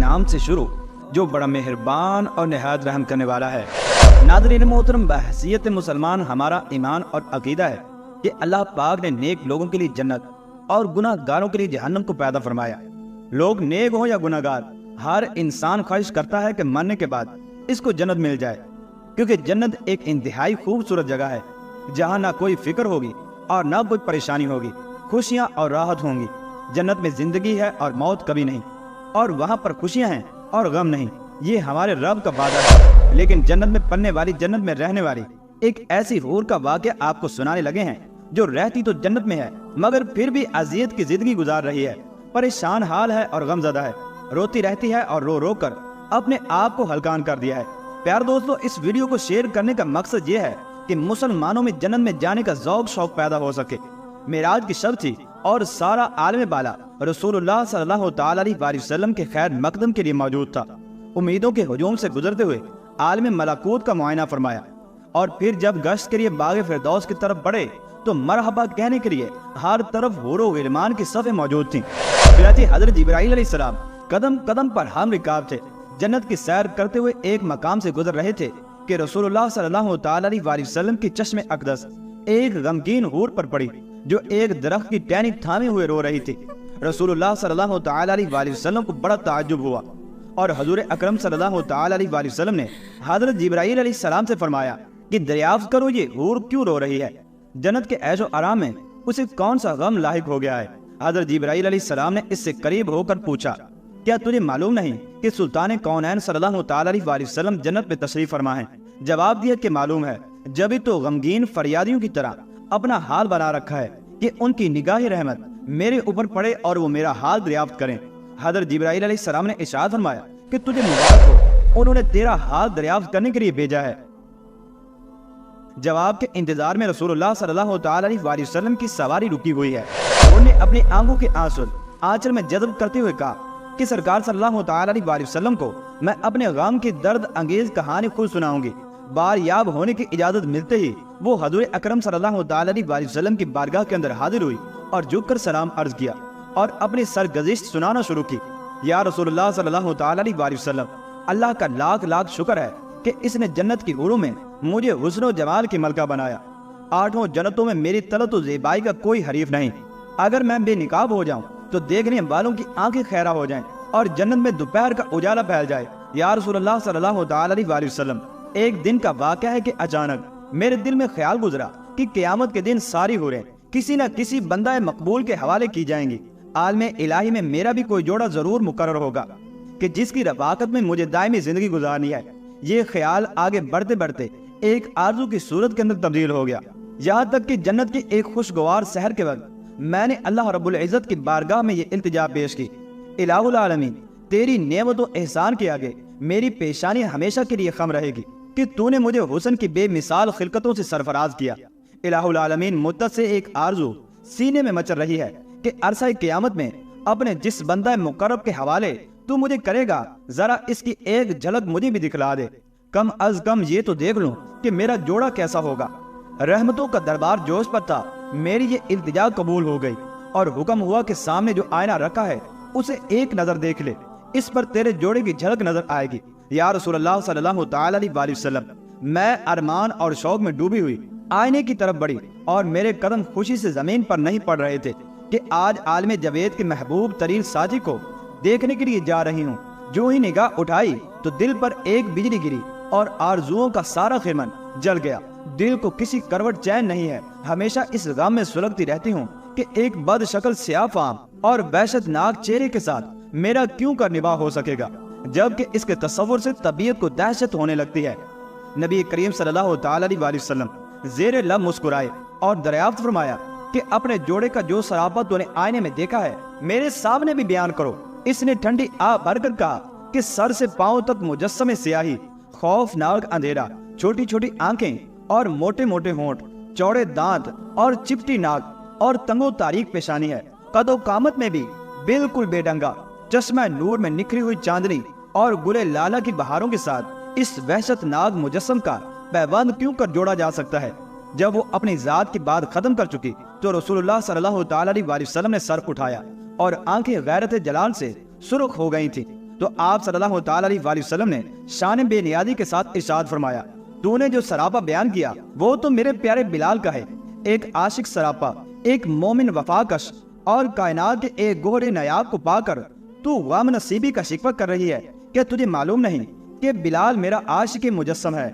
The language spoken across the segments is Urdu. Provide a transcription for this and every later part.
نام سے شروع جو بڑا مہربان اور نہایت رحم کرنے والا ہے۔ ناظرین محترم، بحیثیت مسلمان ہمارا ایمان اور عقیدہ ہے کہ اللہ پاک نے نیک لوگوں کے لیے جنت اور گناہ گاروں کے لیے جہنم کو پیدا فرمایا۔ لوگ نیک ہوں یا گناہ گار، ہر انسان خواہش کرتا ہے کہ مرنے کے بعد اس کو جنت مل جائے، کیونکہ جنت ایک انتہائی خوبصورت جگہ ہے جہاں نہ کوئی فکر ہوگی اور نہ کوئی پریشانی ہوگی، خوشیاں اور راحت ہوں گی۔ جنت میں زندگی ہے اور موت کبھی نہیں، اور وہاں پر خوشیاں ہیں اور غم نہیں۔ یہ ہمارے رب کا وعدہ ہے۔ لیکن جنت میں پلنے والی، جنت میں رہنے والی ایک ایسی حور کا واقعہ آپ کو سنانے لگے ہیں جو رہتی تو جنت میں ہے مگر پھر بھی اذیت کی زندگی گزار رہی ہے، پریشان حال ہے اور غم زدہ ہے، روتی رہتی ہے اور رو رو کر اپنے آپ کو ہلکان کر دیا ہے۔ پیار دوستو، اس ویڈیو کو شیئر کرنے کا مقصد یہ ہے کہ مسلمانوں میں جنت میں جانے کا ذوق شوق پیدا ہو سکے۔ معراج کی شب تھی اور سارا عالم بالا رسول اللہ صلی اللہ تعالی علیہ وسلم کے خیر مقدم کے لیے موجود تھا۔ امیدوں کے ہجوم سے گزرتے ہوئے عالم ملکوت کا معائنہ فرمایا، اور پھر جب گشت کے لیے باغ فردوس کی طرف بڑھے تو مرحبا کہنے کے لیے ہر طرف حور و غلمان کی صفیں موجود تھیں۔ چنانچہ حضرت جبرائیل علیہ السلام قدم قدم پر ہم رکاب تھے، جنت کی سیر کرتے ہوئے ایک مقام سے گزر رہے تھے کہ رسول اللہ صلی اللہ تعالی علیہ وسلم کی چشم اقدس ایک غمگین حور پر پڑی جو ایک درخت کی ٹہنی تھامے ہوئے رو رہی تھی۔ رسول اللہ صلی اللہ تعالی علیہ وسلم کو بڑا تعجب ہوا، اور حضور اکرم صلی اللہ تعالی علیہ وسلم نے حضرت جبرائیل علیہ السلام سے فرمایا کہ دریافت کرو یہ حور کیوں رو رہی ہے، جنت کے عیش و آرام میں اسے کون سا غم لاحق ہو گیا ہے۔ حضرت جبرائیل علیہ السلام نے اس سے قریب ہو کر پوچھا، کیا تجھے معلوم نہیں کہ سلطان کونین صلی اللہ تعالی علیہ وسلم جنت میں تشریف فرما ہے؟ جواب دیا کہ معلوم ہے، جبھی تو غمگین فریادیوں کی طرح اپنا حال بنا رکھا ہے کہ ان کی نگاہ رحمت میرے اوپر پڑے اور وہ میرا حال دریافت کریں۔ حضرت جبرائیل علیہ السلام نے ارشاد فرمایا کہ تجھے مبارک ہو، انہوں نے تیرا حال دریافت کرنے کے لیے بھیجا ہے۔ جواب کے انتظار میں رسول اللہ صلی اللہ تعالی علیہ وسلم کی سواری رکی ہوئی ہے۔ انہوں نے اپنی آنکھوں کے آنسو آنچل میں جذب کرتے ہوئے کہا کہ سرکار صلی اللہ تعالی علیہ وسلم کو میں اپنے غم کی درد انگیز کہانی خود سناؤں گی۔ بار یاب ہونے کی اجازت ملتے ہی وہ حضور اکرم صلی اللہ تعالی علیہ وسلم کی بارگاہ کے اندر حاضر ہوئی اور جھک کر سلام عرض کیا اور اپنی سرگزشت سنانا شروع کی۔ یا رسول اللہ صلی اللہ تعالی علیہ وسلم، اللہ کا لاکھ لاکھ شکر ہے کہ اس نے جنت کی حوروں میں مجھے حسن و جمال کی ملکہ بنایا۔ 8 جنتوں میں میری طلعت و زیبائی کا کوئی حریف نہیں۔ اگر میں بے نقاب ہو جاؤں تو دیکھنے والوں کی آنکھیں خیرہ ہو جائیں اور جنت میں دوپہر کا اجالا پھیل جائے۔ یا رسول اللہ صلی اللہ تعالی علیہ وسلم، ایک دن کا واقعہ ہے کہ اچانک میرے دل میں خیال گزرا کہ قیامت کے دن ساری حوریں کسی نہ کسی بندہ مقبول کے حوالے کی جائیں گی۔ عالم الہی میں میرا بھی کوئی جوڑا ضرور مقرر ہوگا کہ جس کی رفاقت میں مجھے دائمی زندگی گزارنی ہے۔ یہ خیال آگے بڑھتے بڑھتے ایک آرزو کی صورت کے اندر تبدیل ہو گیا، یہاں تک کہ جنت کی ایک خوشگوار سحر کے وقت میں نے اللہ رب العزت کی بارگاہ میں یہ التجا پیش کی، الہ العالمین، تیری نعمت و احسان کے آگے میری پیشانی ہمیشہ کے لیے خم رہے گی کہ تو نے مجھے حسن کی بے مثال خلقتوں سے سرفراز کیا۔ الہ العالمین، مدت سے ایک آرزو سینے میں مچل رہی ہے کہ عرصہ قیامت میں اپنے جس بندہ مقرب کے حوالے تو مجھے کرے گا، ذرا اس کی ایک جھلک مجھے بھی دکھلا دے، کم از کم یہ تو دیکھ لوں کہ میرا جوڑا کیسا ہوگا۔ رحمتوں کا دربار جوش پر تھا، میری یہ التجا قبول ہو گئی اور حکم ہوا کہ سامنے جو آئینہ رکھا ہے اسے ایک نظر دیکھ لے، اس پر تیرے جوڑے کی جھلک نظر آئے گی۔ یا رسول اللہ صلی اللہ تعالی علیہ وسلم، میں ارمان اور شوق میں ڈوبی ہوئی آئینے کی طرف بڑھی اور میرے قدم خوشی سے زمین پر نہیں پڑ رہے تھے کہ آج عالم جاوید کے محبوب ترین ساتھی کو دیکھنے کے لیے جا رہی ہوں۔ جو ہی نگاہ اٹھائی تو دل پر ایک بجلی گری اور آرزوؤں کا سارا خرمن جل گیا۔ دل کو کسی کروٹ چین نہیں ہے، ہمیشہ اس غم میں سلگتی رہتی ہوں کہ ایک بد شکل سیاہ فام اور وحشت ناک چہرے کے ساتھ میرا کیوں کر نباہ ہو سکے گا، جبکہ اس کے تصور سے طبیعت کو دہشت ہونے لگتی ہے۔ نبی کریم صلی اللہ تعالی علیہ وسلم زیر لب مسکرائے اور دریافت فرمایا کہ اپنے جوڑے کا جو سراپا تو نے آئینے میں دیکھا ہے میرے سامنے بھی بیان کرو۔ اس نے ٹھنڈی آہ بھر کر کہا کہ سر سے پاؤں تک مجسم سیاہی، خوفناک اندھیرا، چھوٹی چھوٹی آنکھیں اور موٹے موٹے ہونٹ، چوڑے دانت اور چپٹی ناک اور تنگو تاریک پیشانی ہے۔ قد و قامت میں بھی بالکل بے ڈنگا، چشمہ نور میں نکھری ہوئی چاندنی اور گلے لالا کی بہاروں کے ساتھ اس وحشت ناک مجسم کا پیوند کیوں کر جوڑا جا سکتا ہے؟ جب وہ اپنی ذات کی بات ختم کر چکی تو رسول اللہ صلی اللہ تعالی علیہ وسلم نے سر اٹھایا اور آنکھیں غیرت جلال سے سرخ ہو گئی تھی۔ تو آپ صلی اللہ تعالی علیہ وسلم نے شان بے نیازی کے ساتھ ارشاد فرمایا، تو نے جو سراپا بیان کیا وہ تو میرے پیارے بلال کا ہے، ایک عاشق سراپا، ایک مومن وفاکش، اور کائنات کے ایک گوہر نایاب کو پا کر تو غم نصیبی کا شکوہ کر رہی ہے۔ کہ تجھے معلوم نہیں کہ بلال میرا عاشق مجسم ہے،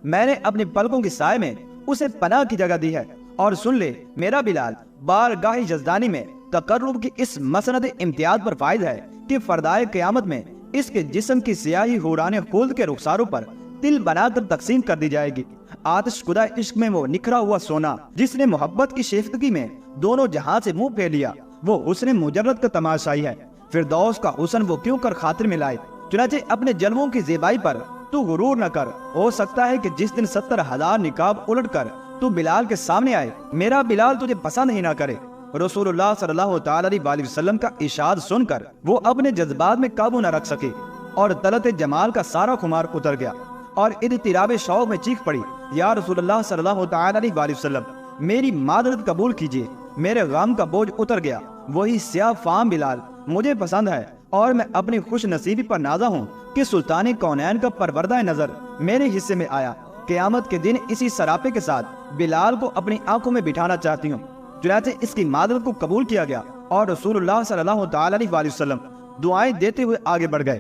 میں نے اپنے پلکوں کے سائے میں اسے پناہ کی جگہ دی ہے۔ اور سن لے، میرا بلال بارگاہ یزدانی میں تقرب کی اس مسند امتیاز پر فائز ہے کہ فردائے قیامت میں اس کے جسم کی سیاہی حوران خلد کے رخساروں پر تل بنا کر تقسیم کر دی جائے گی۔ آتش کدہ عشق میں وہ نکھرا ہوا سونا جس نے محبت کی شیفتگی میں دونوں جہاں سے منہ پھیر لیا، وہ حسن مجرد کا تماشائی ہے۔ فردوس کا حسن وہ کیوں کر خاطر میں لائے؟ چنانچہ اپنے جلووں کی زیبائی پر تو غرور نہ کر، ہو سکتا ہے کہ جس دن 70,000 نقاب الٹ کر تو بلال کے سامنے آئے، میرا بلال تجھے پسند ہی نہ کرے۔ رسول اللہ صلی اللہ تعالی علیہ وسلم کا ارشاد سن کر وہ اپنے جذبات میں قابو نہ رکھ سکے اور طلعت جمال کا سارا خمار اتر گیا اور اضطراب شوق میں چیخ پڑی، یا رسول اللہ صلی اللہ تعالی علیہ وسلم، میری معذرت قبول کیجیے، میرے غم کا بوجھ اتر گیا۔ وہی سیاہ فام بلال مجھے پسند ہے اور میں اپنی خوش نصیبی پر نازا ہوں کہ سلطان کونین کا پروردہ نظر میرے حصے میں آیا۔ قیامت کے دن اسی سراپے کے ساتھ بلال کو اپنی آنکھوں میں بٹھانا چاہتی ہوں۔ چنانچہ اس کی معذرت کو قبول کیا گیا اور رسول اللہ صلی اللہ تعالی علیہ وسلم دعائیں دیتے ہوئے آگے بڑھ گئے۔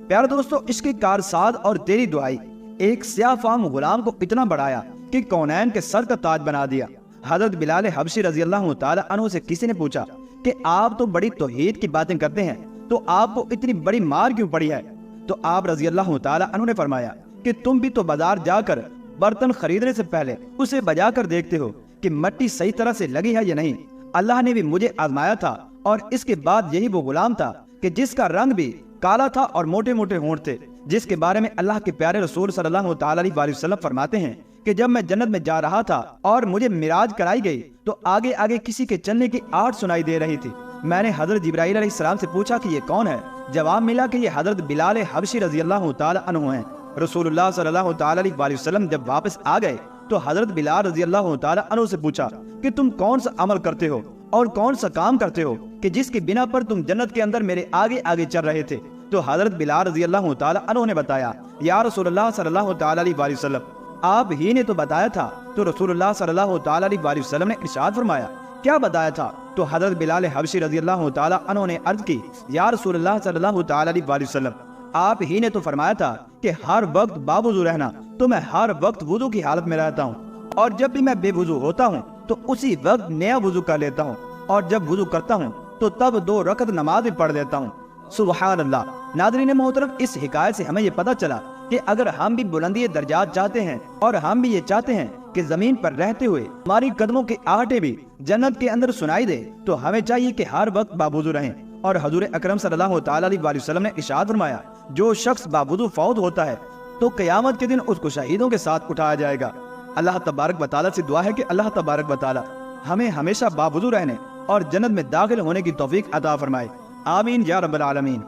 پیارے دوستو، عشق کارساز اور تیری دعائی ایک سیاہ فام غلام کو اتنا بڑھایا کہ کونین کے سر کا تاج بنا دیا۔ حضرت بلال حبشی رضی اللہ تعالی عنہ سے کسی نے پوچھا کہ آپ تو بڑی توحید کی باتیں کرتے ہیں، تو آپ کو اتنی بڑی مار کیوں پڑی ہے؟ تو آپ رضی اللہ تعالی عنہ نے فرمایا کہ تم بھی تو بازار جا کر برتن خریدنے سے پہلے اسے بجا کر دیکھتے ہو کہ مٹی صحیح طرح سے لگی ہے یا نہیں۔ اللہ نے بھی مجھے آزمایا تھا، اور اس کے بعد یہی وہ غلام تھا کہ جس کا رنگ بھی کالا تھا اور موٹے موٹے ہونٹ تھے، جس کے بارے میں اللہ کے پیارے رسول صلی اللہ تعالی علیہ وسلم فرماتے ہیں کہ جب میں جنت میں جا رہا تھا اور مجھے معراج کرائی گئی تو آگے آگے کسی کے چلنے کی آہٹ سنائی دے رہی تھی۔ میں نے حضرت جبرائیل علیہ السلام سے پوچھا کہ یہ کون ہے؟ جواب ملا کہ یہ حضرت بلال حبشی رضی اللہ تعالی عنہ ہیں۔ رسول اللہ صلی اللہ تعالی علیہ وسلم جب واپس آ گئے تو حضرت بلال رضی اللہ تعالی عنہ سے پوچھا کہ تم کون سا عمل کرتے ہو اور کون سا کام کرتے ہو کہ جس کی بنا پر تم جنت کے اندر میرے آگے آگے چل رہے تھے؟ تو حضرت بلال رضی اللہ تعالی عنہ نے بتایا، یا رسول اللہ صلی اللہ تعالی علیہ وسلم، آپ ہی نے تو بتایا تھا۔ تو رسول اللہ صلی اللہ تعالی علیہ وسلم نے ارشاد فرمایا، کیا بتایا تھا؟ تو حضرت بلال حبشی رضی اللہ تعالی عنہ نے عرض کی، یا رسول اللہ صلی اللہ تعالی علیہ وسلم، آپ ہی نے تو فرمایا تھا کہ ہر وقت باوضو رہنا، تو میں ہر وقت وضو کی حالت میں رہتا ہوں، اور جب بھی میں بے وضو ہوتا ہوں تو اسی وقت نیا وضو کر لیتا ہوں، اور جب وضو کرتا ہوں تو تب 2 رکعت نماز پڑھ دیتا ہوں۔ سبحان اللہ۔ ناظرین محترم، اس حکایت سے ہمیں یہ پتہ چلا کہ اگر ہم بھی بلندی درجات چاہتے ہیں اور ہم بھی یہ چاہتے ہیں کہ زمین پر رہتے ہوئے ہماری قدموں کی آہٹیں بھی جنت کے اندر سنائی دے، تو ہمیں چاہیے کہ ہر وقت باوضو رہیں۔ اور حضور اکرم صلی اللہ تعالی علیہ وسلم نے ارشاد فرمایا، جو شخص باوضو فوت ہوتا ہے تو قیامت کے دن اس کو شہیدوں کے ساتھ اٹھایا جائے گا۔ اللہ تبارک و تعالیٰ سے دعا ہے کہ اللہ تبارک و تعالیٰ ہمیں ہمیشہ باوضو رہنے اور جنت میں داخل ہونے کی توفیق عطا فرمائے۔ آمین یا رب العالمین۔